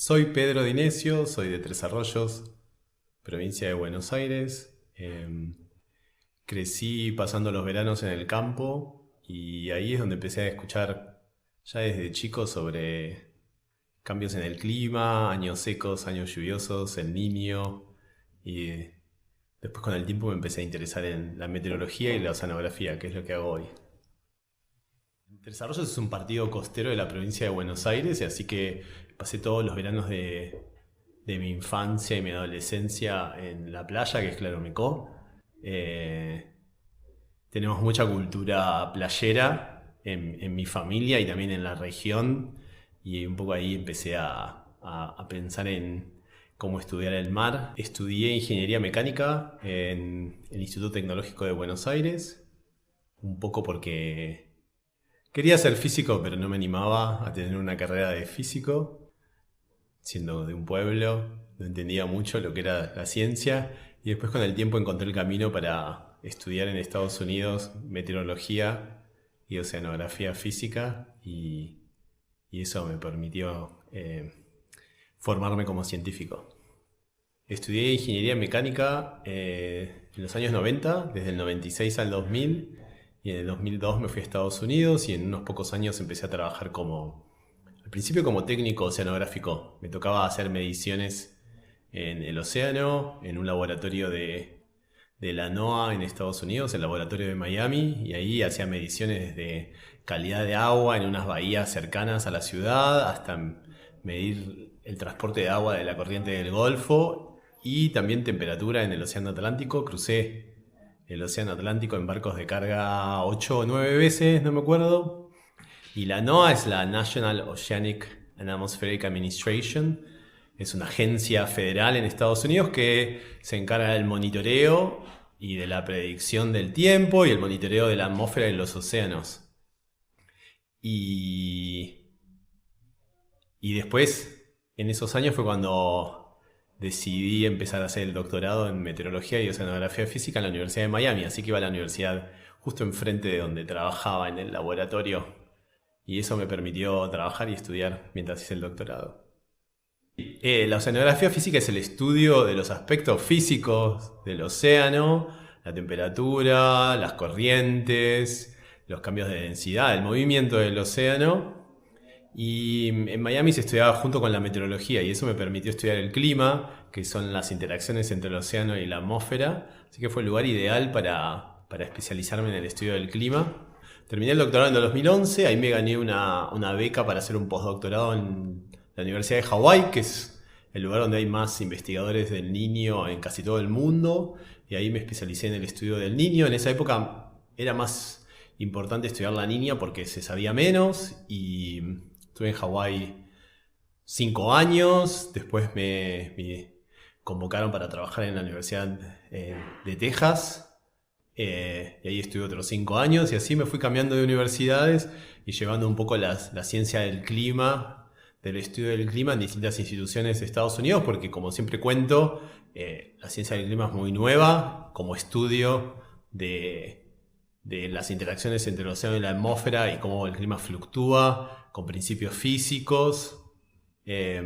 Soy Pedro Dinesio, soy de Tres Arroyos, provincia de Buenos Aires. Crecí pasando los veranos en el campo y ahí es donde empecé a escuchar ya desde chico sobre cambios en el clima, años secos, años lluviosos, el Niño. Y después con el tiempo me empecé a interesar en la meteorología y la oceanografía, que es lo que hago hoy. Tres Arroyos es un partido costero de la provincia de Buenos Aires, y así que pasé todos los veranos de mi infancia y mi adolescencia en la playa, que es Claromecó. Eh, Tenemos mucha cultura playera en mi familia y también en la región, y un poco ahí empecé a pensar en cómo estudiar el mar. Estudié ingeniería mecánica en el Instituto Tecnológico de Buenos Aires, un poco porque quería ser físico, pero no me animaba a tener una carrera de físico, siendo de un pueblo, no entendía mucho lo que era la ciencia, y después con el tiempo encontré el camino para estudiar en Estados Unidos meteorología y oceanografía física, y eso me permitió formarme como científico. Estudié ingeniería mecánica en los años 90, desde el 96 al 2000, y en el 2002 me fui a Estados Unidos y en unos pocos años empecé a trabajar al principio como técnico oceanográfico. Me tocaba hacer mediciones en el océano, en un laboratorio de la NOAA en Estados Unidos, el laboratorio de Miami, y ahí hacía mediciones de calidad de agua en unas bahías cercanas a la ciudad, hasta medir el transporte de agua de la corriente del Golfo y también temperatura en el Océano Atlántico. Crucé el Océano Atlántico en barcos de carga 8 o 9 veces, no me acuerdo. Y la NOAA es la National Oceanic and Atmospheric Administration. Es una agencia federal en Estados Unidos que se encarga del monitoreo y de la predicción del tiempo y el monitoreo de la atmósfera y los océanos. Y, y después, en esos años fue cuando decidí empezar a hacer el doctorado en meteorología y oceanografía física en la Universidad de Miami. Así que iba a la universidad justo enfrente de donde trabajaba en el laboratorio. Y eso me permitió trabajar y estudiar mientras hice el doctorado. La oceanografía física es el estudio de los aspectos físicos del océano, la temperatura, las corrientes, los cambios de densidad, el movimiento del océano. Y en Miami se estudiaba junto con la meteorología, y eso me permitió estudiar el clima, que son las interacciones entre el océano y la atmósfera. Así que fue el lugar ideal para especializarme en el estudio del clima. Terminé el doctorado en el 2011, ahí me gané una beca para hacer un postdoctorado en la Universidad de Hawái, que es el lugar donde hay más investigadores del Niño en casi todo el mundo, y ahí me especialicé en el estudio del Niño. En esa época era más importante estudiar la Niña porque se sabía menos, y estuve en Hawái 5 años. Después me convocaron para trabajar en la Universidad de Texas, y ahí estuve otros 5 años, y así me fui cambiando de universidades y llevando un poco la ciencia del clima, del estudio del clima en distintas instituciones de Estados Unidos, porque como siempre cuento, la ciencia del clima es muy nueva como estudio de las interacciones entre el océano y la atmósfera y cómo el clima fluctúa con principios físicos. eh,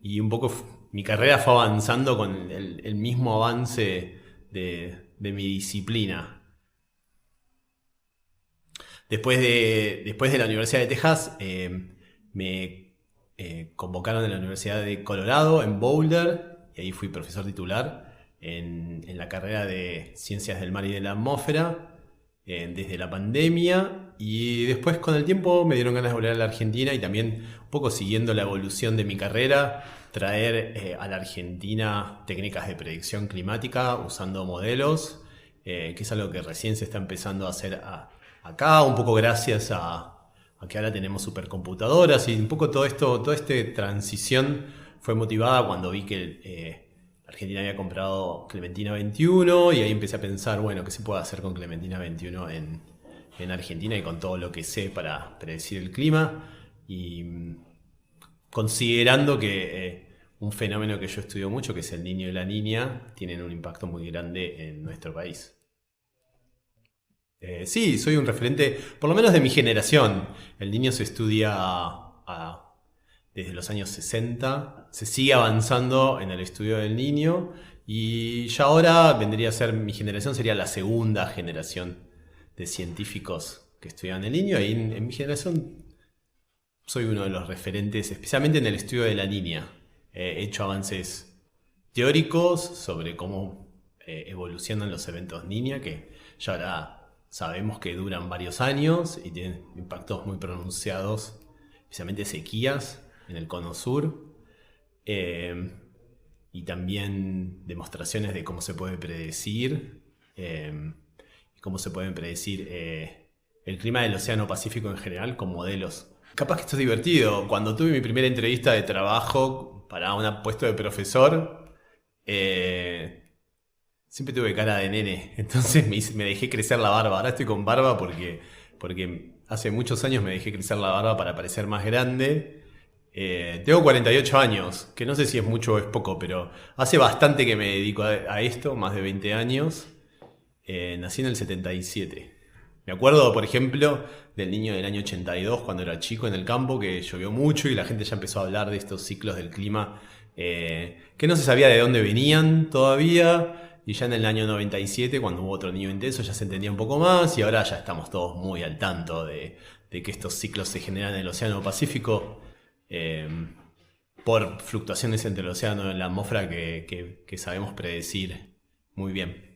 y un poco mi carrera fue avanzando con el mismo avance de mi disciplina. Después de la Universidad de Texas, me convocaron en la Universidad de Colorado, en Boulder, y ahí fui profesor titular en la carrera de Ciencias del Mar y de la Atmósfera desde la pandemia. Y después, con el tiempo, me dieron ganas de volver a la Argentina, y también un poco siguiendo la evolución de mi carrera, traer a la Argentina técnicas de predicción climática usando modelos, que es algo que recién se está empezando a hacer acá, un poco gracias a que ahora tenemos supercomputadoras, y un poco toda esta transición fue motivada cuando vi que Argentina había comprado Clementina 21, y ahí empecé a pensar, bueno, ¿qué se puede hacer con Clementina 21 en Argentina y con todo lo que sé para predecir el clima? Y considerando que un fenómeno que yo estudio mucho, que es el niño y la niña, tienen un impacto muy grande en nuestro país. Sí, soy un referente, por lo menos de mi generación. El niño se estudia desde los años 60. Se sigue avanzando en el estudio del Niño y ya ahora vendría a ser, mi generación sería la segunda generación de científicos que estudian el Niño, y en mi generación soy uno de los referentes, especialmente en el estudio de la niña. He hecho avances teóricos sobre cómo evolucionan los eventos niña, que ya ahora sabemos que duran varios años y tienen impactos muy pronunciados, especialmente sequías en el cono sur, eh, y también demostraciones de cómo se puede predecir, cómo se pueden predecir el clima del Océano Pacífico en general con modelos. Capaz que esto es divertido. Cuando tuve mi primera entrevista de trabajo para un puesto de profesor, siempre tuve cara de nene. Entonces me dejé crecer la barba. Ahora estoy con barba porque hace muchos años me dejé crecer la barba para parecer más grande. Tengo 48 años, que no sé si es mucho o es poco, pero hace bastante que me dedico a esto, más de 20 años. Nací en el 77. Me acuerdo, por ejemplo, del niño del año 82, cuando era chico en el campo, que llovió mucho y la gente ya empezó a hablar de estos ciclos del clima, que no se sabía de dónde venían todavía. Y ya en el año 97, cuando hubo otro niño intenso, ya se entendía un poco más, y ahora ya estamos todos muy al tanto de que estos ciclos se generan en el Océano Pacífico por fluctuaciones entre el océano y la atmósfera que sabemos predecir muy bien.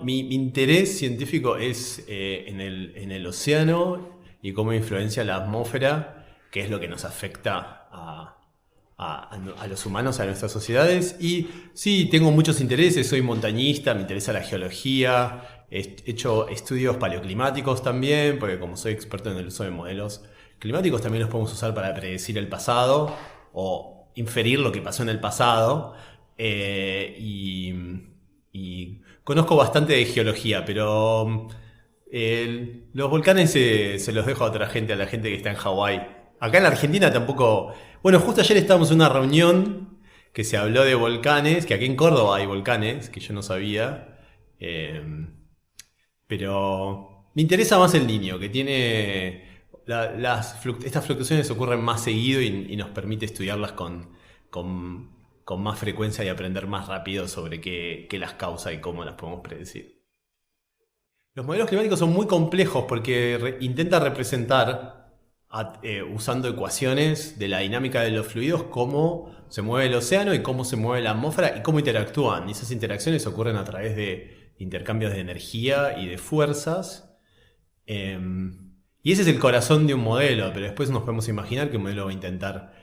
Mi interés científico es en el océano y cómo influencia la atmósfera, que es lo que nos afecta a los humanos, a nuestras sociedades. Y sí, tengo muchos intereses, soy montañista, me interesa la geología, he hecho estudios paleoclimáticos también, porque como soy experto en el uso de modelos climáticos, también los podemos usar para predecir el pasado o inferir lo que pasó en el pasado. Y conozco bastante de geología, pero los volcanes se los dejo a otra gente, a la gente que está en Hawái. Acá en la Argentina tampoco. Bueno, justo ayer estábamos en una reunión que se habló de volcanes, que aquí en Córdoba hay volcanes, que yo no sabía. Pero me interesa más el Niño, que tiene. Estas fluctuaciones ocurren más seguido y nos permite estudiarlas con más frecuencia y aprender más rápido sobre qué las causa y cómo las podemos predecir. Los modelos climáticos son muy complejos porque intentan representar, usando ecuaciones de la dinámica de los fluidos, cómo se mueve el océano y cómo se mueve la atmósfera y cómo interactúan. Y esas interacciones ocurren a través de intercambios de energía y de fuerzas. Y ese es el corazón de un modelo, pero después nos podemos imaginar que un modelo va a intentar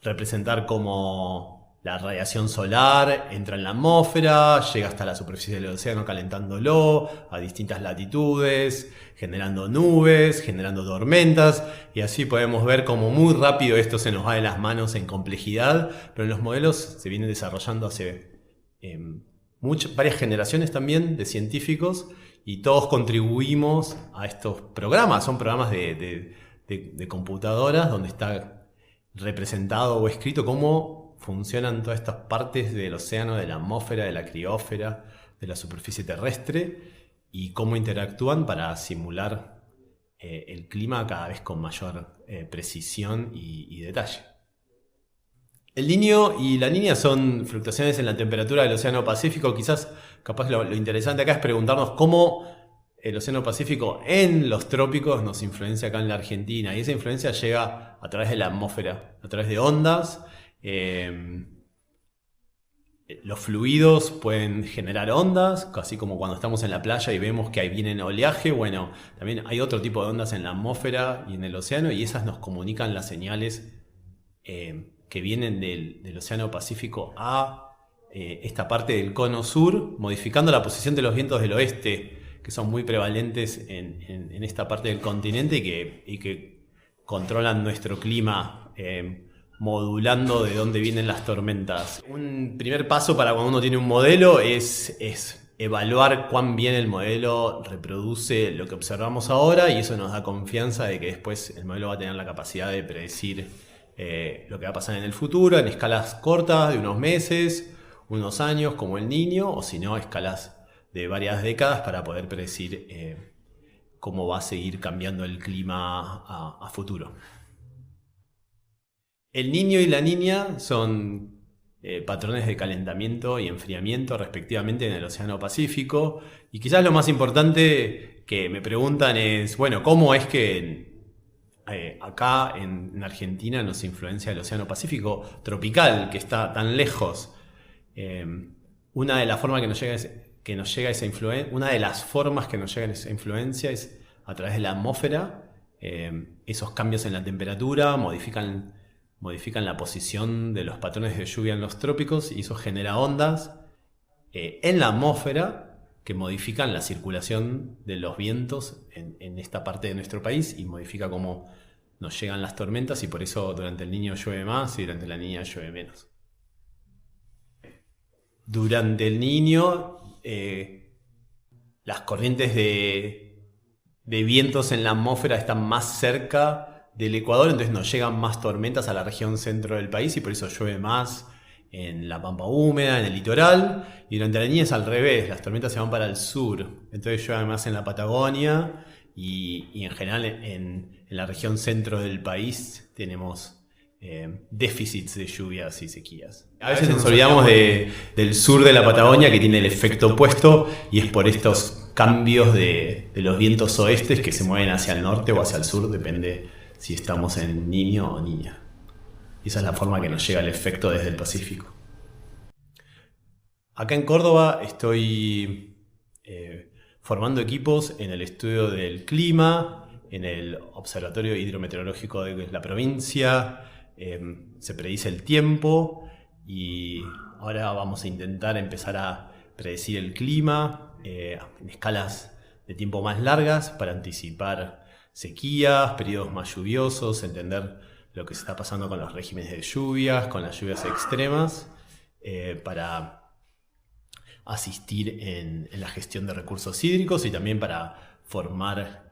representar cómo la radiación solar entra en la atmósfera, llega hasta la superficie del océano calentándolo a distintas latitudes, generando nubes, generando tormentas, y así podemos ver cómo muy rápido esto se nos va de las manos en complejidad, pero en los modelos se vienen desarrollando hace varias generaciones también de científicos, y todos contribuimos a estos programas. Son programas de computadoras donde está representado o escrito cómo funcionan todas estas partes del océano, de la atmósfera, de la criósfera, de la superficie terrestre, y cómo interactúan para simular el clima cada vez con mayor precisión y detalle. El Niño y la Niña son fluctuaciones en la temperatura del Océano Pacífico. Quizás, capaz lo interesante acá es preguntarnos cómo el Océano Pacífico en los trópicos nos influencia acá en la Argentina. Y esa influencia llega a través de la atmósfera, a través de ondas. Los fluidos pueden generar ondas, así como cuando estamos en la playa y vemos que ahí viene oleaje. Bueno, también hay otro tipo de ondas en la atmósfera y en el océano, y esas nos comunican las señales que vienen del Océano Pacífico a esta parte del cono sur, modificando la posición de los vientos del oeste, que son muy prevalentes en esta parte del continente y que controlan nuestro clima, modulando de dónde vienen las tormentas. Un primer paso para cuando uno tiene un modelo es evaluar cuán bien el modelo reproduce lo que observamos ahora, y eso nos da confianza de que después el modelo va a tener la capacidad de predecir lo que va a pasar en el futuro en escalas cortas de unos meses, unos años, como el Niño, o si no, escalas de varias décadas para poder predecir cómo va a seguir cambiando el clima a futuro. El niño y la niña son patrones de calentamiento y enfriamiento respectivamente en el Océano Pacífico. Y quizás lo más importante que me preguntan es, bueno, ¿cómo es que acá en Argentina nos influencia el Océano Pacífico tropical, que está tan lejos? Eh, una de las formas que nos llega esa influencia, una de las formas que nos llega esa influencia es a través de la atmósfera. Esos cambios en la temperatura modifican la posición de los patrones de lluvia en los trópicos y eso genera ondas en la atmósfera que modifican la circulación de los vientos en esta parte de nuestro país y modifica cómo nos llegan las tormentas y por eso durante el Niño llueve más y durante la Niña llueve menos. Durante el Niño, las corrientes de vientos en la atmósfera están más cerca del Ecuador, entonces nos llegan más tormentas a la región centro del país y por eso llueve más en la pampa húmeda, en el litoral. Y durante la Niña es al revés, las tormentas se van para el sur, entonces llueve más en la Patagonia y en general en la región centro del país tenemos déficits de lluvias y sequías. A veces nos olvidamos del sur de la Patagonia que tiene el efecto opuesto y es por estos cambios de los vientos oestes que se mueven hacia el norte o hacia el sur, depende si estamos en Niño o Niña. Y esa es la forma que nos llega el efecto desde el Pacífico. Acá en Córdoba estoy formando equipos en el estudio del clima, en el Observatorio Hidrometeorológico de la provincia. Se predice el tiempo y ahora vamos a intentar empezar a predecir el clima en escalas de tiempo más largas para anticipar sequías, periodos más lluviosos, entender lo que se está pasando con los regímenes de lluvias, con las lluvias extremas, para asistir en la gestión de recursos hídricos y también para formar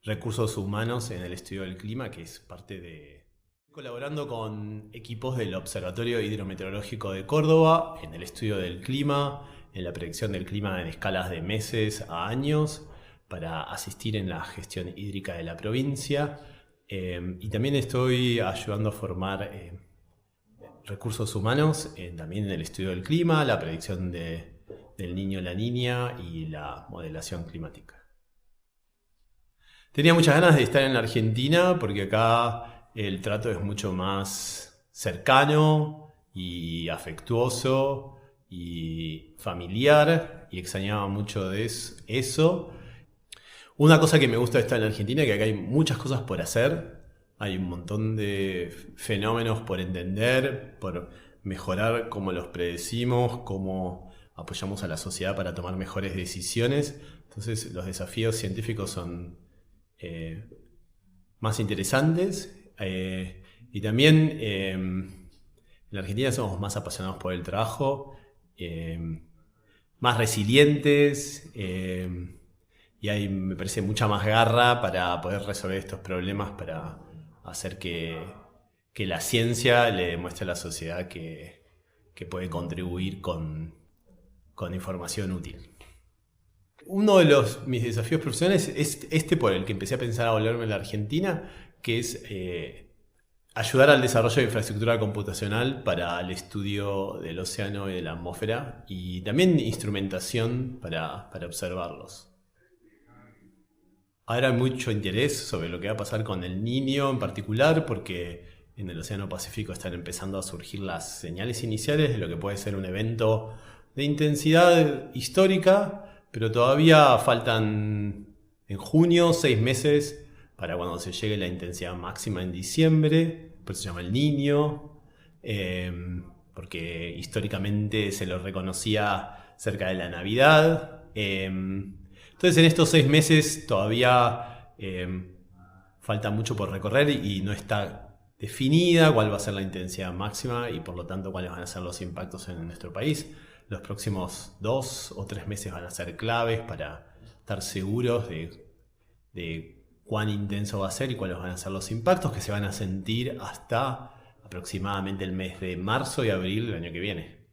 recursos humanos en el estudio del clima, que es parte de... Colaborando con equipos del Observatorio Hidrometeorológico de Córdoba en el estudio del clima, en la predicción del clima en escalas de meses a años, para asistir en la gestión hídrica de la provincia. Y también estoy ayudando a formar recursos humanos también en el estudio del clima, la predicción del Niño y la Niña y la modelación climática. Tenía muchas ganas de estar en la Argentina porque acá el trato es mucho más cercano y afectuoso y familiar y extrañaba mucho de eso. Una cosa que me gusta de estar en la Argentina es que acá hay muchas cosas por hacer, hay un montón de fenómenos por entender, por mejorar cómo los predecimos, cómo apoyamos a la sociedad para tomar mejores decisiones. Entonces los desafíos científicos son más interesantes y también en la Argentina somos más apasionados por el trabajo, más resilientes y hay, me parece, mucha más garra para poder resolver estos problemas, para hacer que la ciencia le demuestre a la sociedad que puede contribuir con información útil. Uno de mis desafíos profesionales es este por el que empecé a pensar a volverme a la Argentina, que es ayudar al desarrollo de infraestructura computacional para el estudio del océano y de la atmósfera y también instrumentación para observarlos. Ahora hay mucho interés sobre lo que va a pasar con el Niño en particular porque en el Océano Pacífico están empezando a surgir las señales iniciales de lo que puede ser un evento de intensidad histórica, pero todavía faltan en junio 6 meses para cuando se llegue la intensidad máxima en diciembre, por eso se llama el Niño, porque históricamente se lo reconocía cerca de la Navidad. Entonces en estos 6 meses todavía falta mucho por recorrer y no está definida cuál va a ser la intensidad máxima y por lo tanto cuáles van a ser los impactos en nuestro país. Los próximos 2 o 3 meses van a ser claves para estar seguros de cuán intenso va a ser y cuáles van a ser los impactos que se van a sentir hasta aproximadamente el mes de marzo y abril del año que viene.